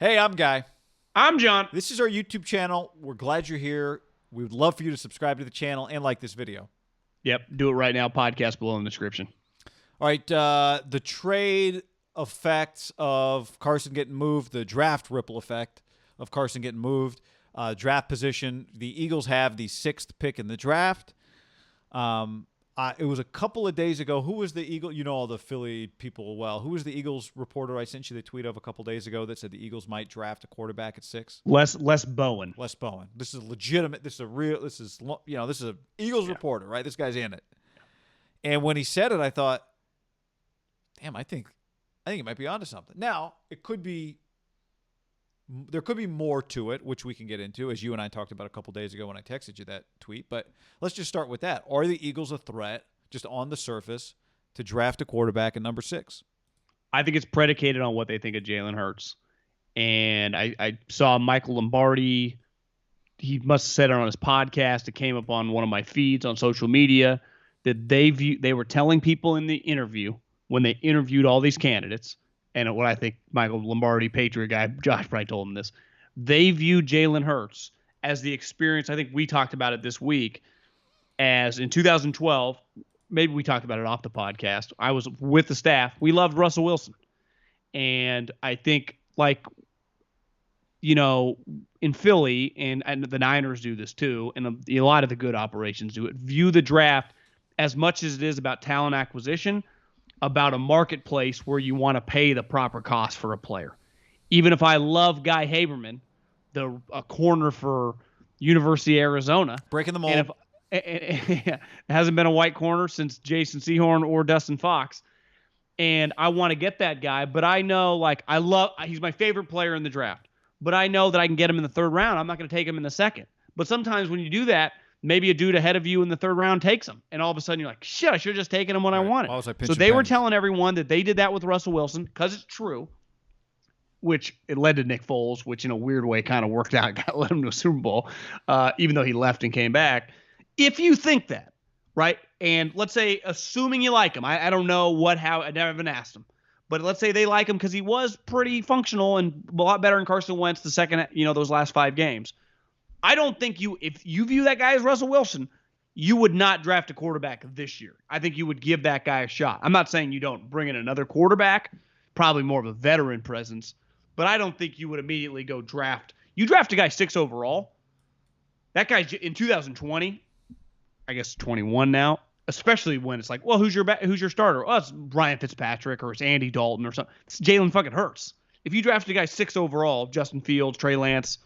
Hey, I'm Guy. I'm John. This is our YouTube channel. We're glad you're here. We would love for you to subscribe to the channel and like this video. Yep, do it right now. Podcast below in the description. All right, the trade effects of Carson getting moved, the draft ripple effect of Carson getting moved, draft position. The Eagles have the 6th pick in the draft. It was a couple of days ago. Who was the Eagle? You know all the Philly people well. Who was the Eagles reporter I sent you the tweet of a couple days ago that said the Eagles might draft a quarterback at 6? Les Bowen. Les Bowen. This is legitimate. This is a real. This is an Eagles reporter, right? This guy's in it. And when he said it, I thought, damn, I think it might be onto something. Now it could be. There could be more to it, which we can get into, as you and I talked about a couple days ago when I texted you that tweet. But let's just start with that. Are the Eagles a threat, just on the surface, to draft a quarterback at number 6? I think it's predicated on what they think of Jalen Hurts. And I saw Michael Lombardi. He must have said it on his podcast. It came up on one of my feeds on social media that they were telling people in the interview when they interviewed all these candidates. And what I think Michael Lombardi, Patriot guy, Josh probably told him this. They view Jalen Hurts as the experience. I think we talked about it this week as in 2012. Maybe we talked about it off the podcast. I was with the staff. We loved Russell Wilson. And I think, in Philly, and the Niners do this too, and a lot of the good operations do it, view the draft as much as it is about talent acquisition, about a marketplace where you want to pay the proper cost for a player. Even if I love Guy Haberman, a corner for University of Arizona. Breaking the mold. It hasn't been a white corner since Jason Sehorn or Dustin Fox. And I want to get that guy, but I know, he's my favorite player in the draft. But I know that I can get him in the 3rd round. I'm not going to take him in the 2nd. But sometimes when you do that, maybe a dude ahead of you in the 3rd round takes him. And all of a sudden you're like, shit, I should have just taken him when I wanted. So they were telling everyone that they did that with Russell Wilson because it's true, which it led to Nick Foles, which in a weird way kind of worked out, led him to a Super Bowl, even though he left and came back. If you think that, right, and let's say, assuming you like him, I don't know how, I never even asked him, but let's say they like him because he was pretty functional and a lot better than Carson Wentz the second, those last 5 games. I don't think if you view that guy as Russell Wilson, you would not draft a quarterback this year. I think you would give that guy a shot. I'm not saying you don't bring in another quarterback, probably more of a veteran presence, but I don't think you would immediately go draft. You draft a guy 6 overall. That guy in 2020, I guess 21 now, especially when it's like, well, who's your starter? Oh, it's Ryan Fitzpatrick or it's Andy Dalton or something. It's Jalen fucking Hurts. If you draft a guy 6 overall, Justin Fields, Trey Lance,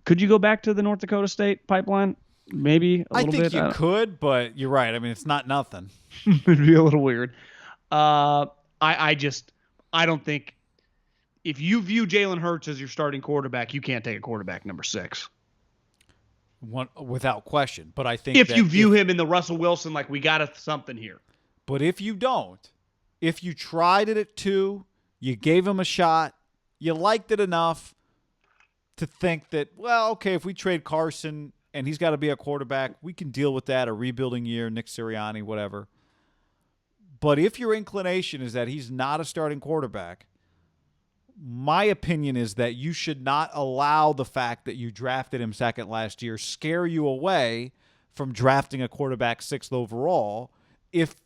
could you go back to the North Dakota State pipeline? Maybe a little bit. I think you could, but you're right. I mean, it's not nothing. It'd be a little weird. I don't think if you view Jalen Hurts as your starting quarterback, you can't take a quarterback number 6. Without question. But I think if you view him in the Russell Wilson, we got something here. But if you don't, if you tried it at 2, you gave him a shot, you liked it enough to think that, well, okay, if we trade Carson and he's got to be a quarterback, we can deal with that, a rebuilding year, Nick Sirianni, whatever. But if your inclination is that he's not a starting quarterback, my opinion is that you should not allow the fact that you drafted him 2nd last year scare you away from drafting a quarterback 6th overall if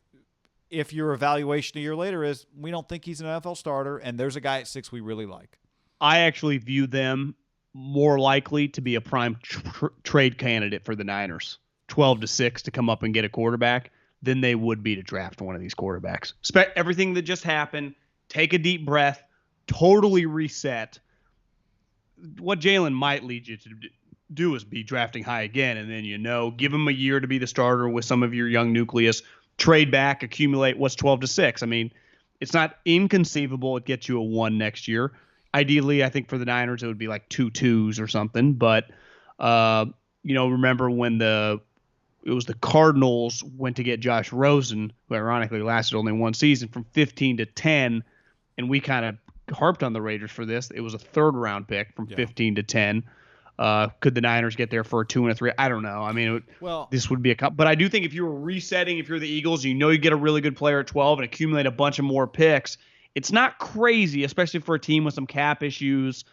your evaluation a year later is, we don't think he's an NFL starter and there's a guy at 6 we really like. I actually view them more likely to be a prime trade candidate for the Niners, 12-6 to come up and get a quarterback, than they would be to draft one of these quarterbacks. Everything that just happened, take a deep breath, totally reset. What Jalen might lead you to do is be drafting high again, and then, give him a year to be the starter with some of your young nucleus, trade back, accumulate what's 12-6. I mean, it's not inconceivable it gets you a 1 next year. Ideally, I think for the Niners, it would be like 2 2s or something. But, remember when it was the Cardinals went to get Josh Rosen, who ironically lasted only 1 season, from 15-10. And we kind of harped on the Raiders for this. It was a 3rd round pick from 15-10. Could the Niners get there for a 2 and a 3? I don't know. I mean, this would be but I do think if you were resetting, if you're the Eagles, you get a really good player at 12 and accumulate a bunch of more picks. It's not crazy, especially for a team with some cap issues.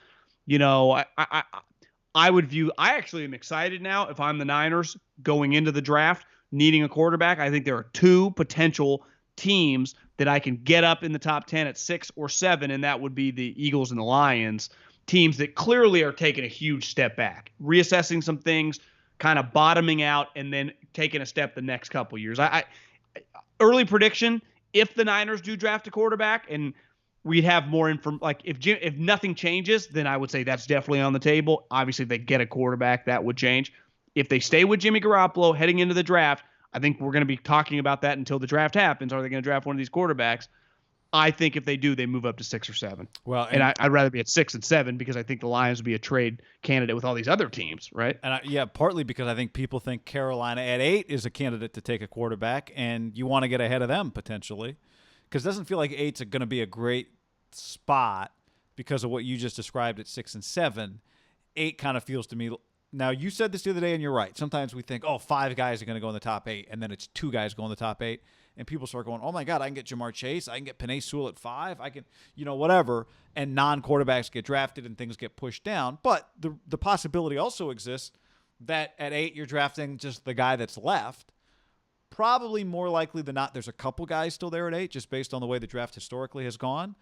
I would view. I actually am excited now. If I'm the Niners going into the draft, needing a quarterback, I think there are two potential teams that I can get up in the top 10 at 6 or 7, and that would be the Eagles and the Lions, teams that clearly are taking a huge step back, reassessing some things, kind of bottoming out, and then taking a step the next couple years. Early prediction: if the Niners do draft a quarterback, and we'd have more info. Like if nothing changes, then I would say that's definitely on the table. Obviously, if they get a quarterback, that would change. If they stay with Jimmy Garoppolo heading into the draft, I think we're going to be talking about that until the draft happens. Are they going to draft one of these quarterbacks? I think if they do, they move up to 6 or 7. Well, and I'd rather be at 6 and 7 because I think the Lions would be a trade candidate with all these other teams, right? And partly because I think people think Carolina at 8 is a candidate to take a quarterback, and you want to get ahead of them potentially, because it doesn't feel like 8's going to be a great spot because of what you just described at 6 and 7. 8 kind of feels to me. Now, you said this the other day, and you're right. Sometimes we think, 5 guys are going to go in the top 8, and then it's 2 guys go in the top 8, and people start going, oh, my God, I can get Jamar Chase. I can get Penei Sewell at 5. I can, whatever, and non-quarterbacks get drafted and things get pushed down. But the possibility also exists that at 8 you're drafting just the guy that's left. Probably more likely than not, there's a couple guys still there at 8, just based on the way the draft historically has gone.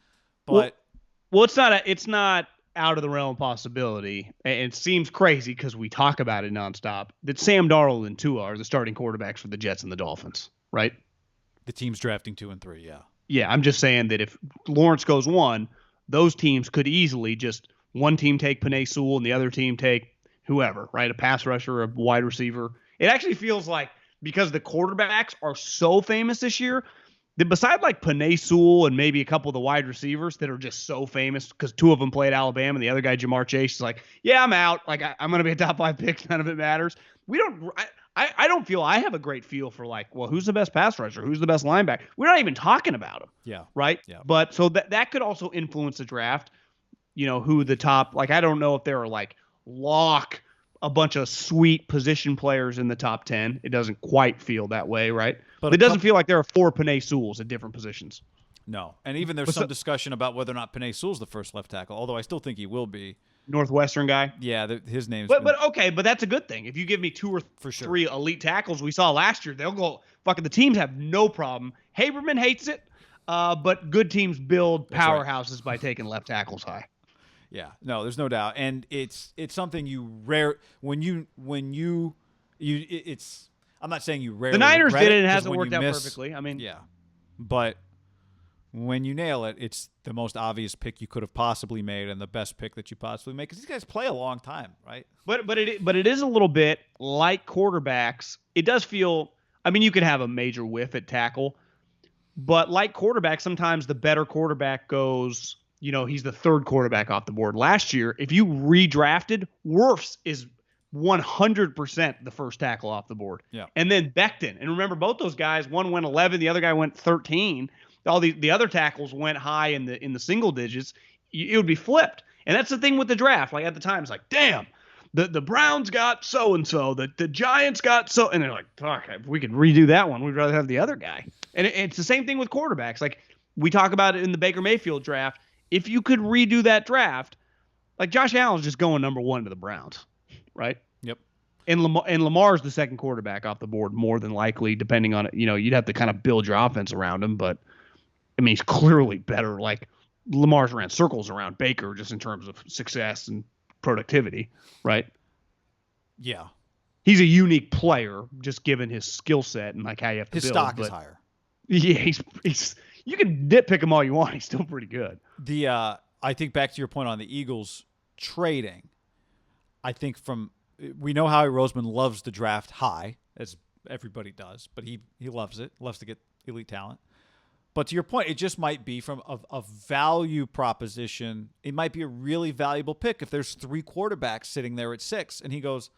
But well, it's not out of the realm of possibility. And it seems crazy because we talk about it nonstop that Sam Darnold and Tua are the starting quarterbacks for the Jets and the Dolphins, right? The team's drafting 2 and 3, yeah. Yeah, I'm just saying that if Lawrence goes 1, those teams could easily just one team take Penei Sewell and the other team take whoever, right? A pass rusher, a wide receiver. It actually feels like because the quarterbacks are so famous this year, that beside like Penei Sewell and maybe a couple of the wide receivers that are just so famous because 2 of them played Alabama and the other guy, Jamar Chase, is like, yeah, I'm out. Like I'm going to be a top 5 pick. None of it matters. I don't feel I have a great feel for like, well, who's the best pass rusher? Who's the best linebacker? We're not even talking about them. Yeah. Right. Yeah. But so that could also influence the draft, who the top, like, I don't know if there are like a bunch of sweet position players in the top 10. It doesn't quite feel that way, right? But it doesn't feel like there are 4 Penei Sewells at different positions. No. And even there's some discussion about whether or not Penei Sewell's the first left tackle, although I still think he will be. Northwestern guy? Yeah, his name's But okay, but that's a good thing. If you give me 2 or 3 elite tackles we saw last year, they'll go fucking the teams have no problem. Haberman hates it, but good teams build powerhouses by taking left tackles high. Yeah, no, there's no doubt, and it's something you it's. I'm not saying you rarely. The Niners did it, and it hasn't worked out perfectly. I mean, yeah, but when you nail it, it's the most obvious pick you could have possibly made, and the best pick that you possibly made because these guys play a long time, right? But it is a little bit like quarterbacks. It does feel. I mean, you can have a major whiff at tackle, but like quarterbacks, sometimes the better quarterback goes. He's the 3rd quarterback off the board. Last year, if you redrafted, Wirfs is 100% the first tackle off the board. Yeah. And then Becton. And remember, both those guys, one went 11, the other guy went 13. All the other tackles went high in the single digits. It would be flipped. And that's the thing with the draft. Like at the time, it's like, damn, the Browns got so-and-so, the Giants got so, and they're like, fuck, if we could redo that one, we'd rather have the other guy. And it's the same thing with quarterbacks. Like we talk about it in the Baker Mayfield draft. If you could redo that draft, like Josh Allen's just going number 1 to the Browns, right? Yep. And Lamar's the 2nd quarterback off the board more than likely, depending on it. You'd have to kind of build your offense around him, but I mean, he's clearly better. Like Lamar's ran circles around Baker just in terms of success and productivity, right? Yeah. He's a unique player, just given his skill set and like how you have to his build. stock is higher. Yeah, he's you can nitpick him all you want. He's still pretty good. I think back to your point on the Eagles trading. I think we know Howie Roseman loves the draft high, as everybody does, but he loves it, loves to get elite talent. But to your point, it just might be from a value proposition. It might be a really valuable pick if there's 3 quarterbacks sitting there at 6, and he goes,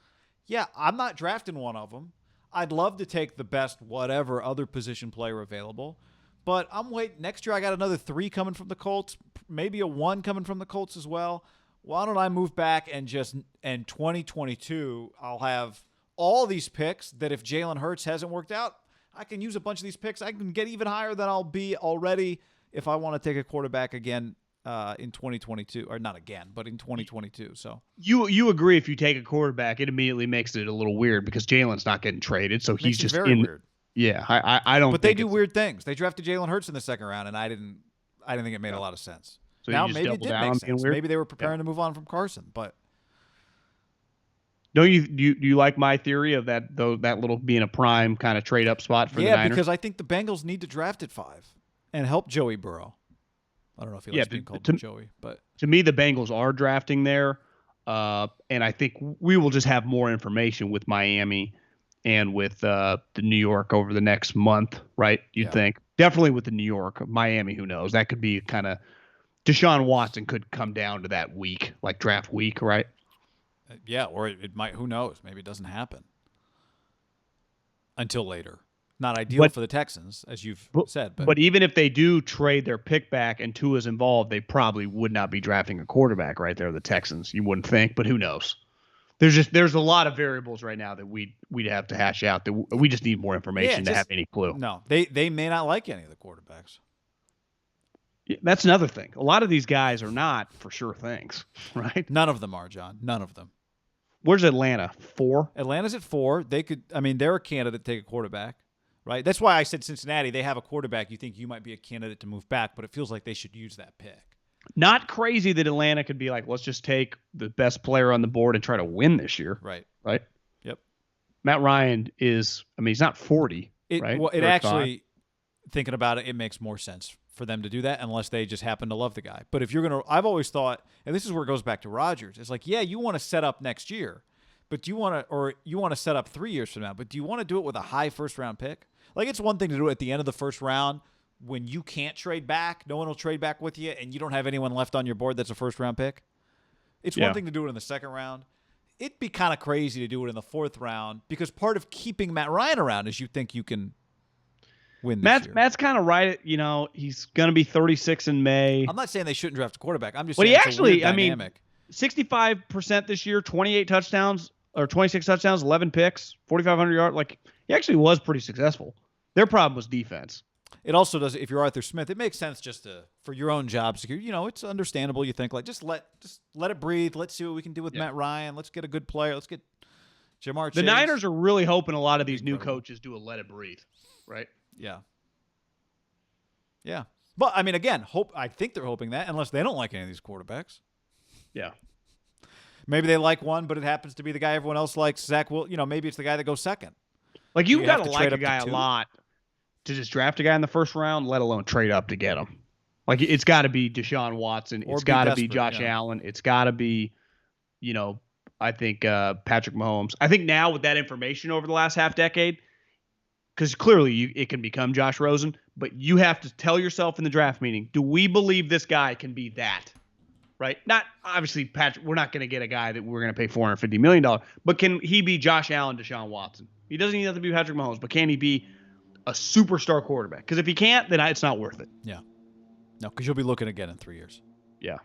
yeah, I'm not drafting one of them. I'd love to take the best whatever other position player available. But I'm waiting. Next year, I got another 3 coming from the Colts, maybe a 1 coming from the Colts as well. Why don't I move back and just in 2022, I'll have all these picks that if Jalen Hurts hasn't worked out, I can use a bunch of these picks. I can get even higher than I'll be already if I want to take a quarterback again in 2022, or not again, but in 2022. So you agree if you take a quarterback, it immediately makes it a little weird because Jalen's not getting traded, so he's makes it just very in. weird. Yeah, I don't. But they think do it's, weird things. They drafted Jalen Hurts in the second round, and I didn't think it made a lot of sense. So now you just maybe it double did down make on being sense. weird? Maybe they were preparing to move on from Carson, but. Don't you do you like my theory of that little being a prime kind of trade up spot for the Niners? Yeah, because I think the Bengals need to draft at 5 and help Joey Burrow. I don't know if he likes being called Joey, but to me the Bengals are drafting there, and I think we will just have more information with Miami and with the New York over the next month, right? You'd think definitely with the New York, Miami. Who knows? That could be kind of Deshaun Watson could come down to that week, like draft week, right? Yeah, or it might. Who knows? Maybe it doesn't happen until later. Not ideal for the Texans, as you've said. But even if they do trade their pick back and Tua's involved, they probably would not be drafting a quarterback right there. The Texans, you wouldn't think, but who knows? There's a lot of variables right now that we'd have to hash out. That we just need more information to have any clue. No, they may not like any of the quarterbacks. That's another thing. A lot of these guys are not for sure things, right? None of them are, John. None of them. Where's Atlanta? 4? Atlanta's at 4. They could. I mean, they're a candidate to take a quarterback, right? That's why I said Cincinnati. They have a quarterback. You think you might be a candidate to move back, but it feels like they should use that pick. Not crazy that Atlanta could be like, let's just take the best player on the board and try to win this year. Right. Right. Yep. Matt Ryan is. I mean, he's not 40. Right. Well, it actually, thinking about it, it makes more sense for them to do that unless they just happen to love the guy. But if you're going to, I've always thought, and this is where it goes back to Rodgers. It's like, yeah, you want to set up next year, but you want to set up 3 years from now, but do you want to do it with a high first round pick? Like, it's one thing to do it at the end of the first round when you can't trade back, no one will trade back with you, and you don't have anyone left on your board that's a first round pick. It's one thing to do it in the second round. It'd be kind of crazy to do it in the fourth round because part of keeping Matt Ryan around is you think you can win this year. Matt's kind of right. He's going to be 36 in May. I'm not saying they shouldn't draft a quarterback. I'm just saying he actually, I mean, 65% this year, 28 touchdowns or 26 touchdowns, 11 picks, 4,500 yards. Like, he actually was pretty successful. Their problem was defense. It also does, if you're Arthur Smith, it makes sense just for your own job security. It's understandable. You think, like, just let it breathe. Let's see what we can do with Matt Ryan. Let's get a good player. Let's get Jamar Chase. The Niners are really hoping a lot of these new coaches do a let it breathe, right? Yeah. Yeah. But, I mean, again, I think they're hoping that unless they don't like any of these quarterbacks. Yeah. Maybe they like one, but it happens to be the guy everyone else likes. Zach Will, maybe it's the guy that goes second. Like, you've got to like a guy a lot to just draft a guy in the first round, let alone trade up to get him. Like, it's got to be Deshaun Watson. It's got to be Josh Allen. It's got to be, I think Patrick Mahomes. I think now with that information over the last half decade, because clearly it can become Josh Rosen, but you have to tell yourself in the draft meeting, do we believe this guy can be that? Right? Not obviously Patrick. We're not going to get a guy that we're going to pay $450 million, but can he be Josh Allen, Deshaun Watson? He doesn't even have to be Patrick Mahomes, but can he be a superstar quarterback? Because if he can't, then it's not worth it. Yeah. No, because you'll be looking again in 3 years. Yeah.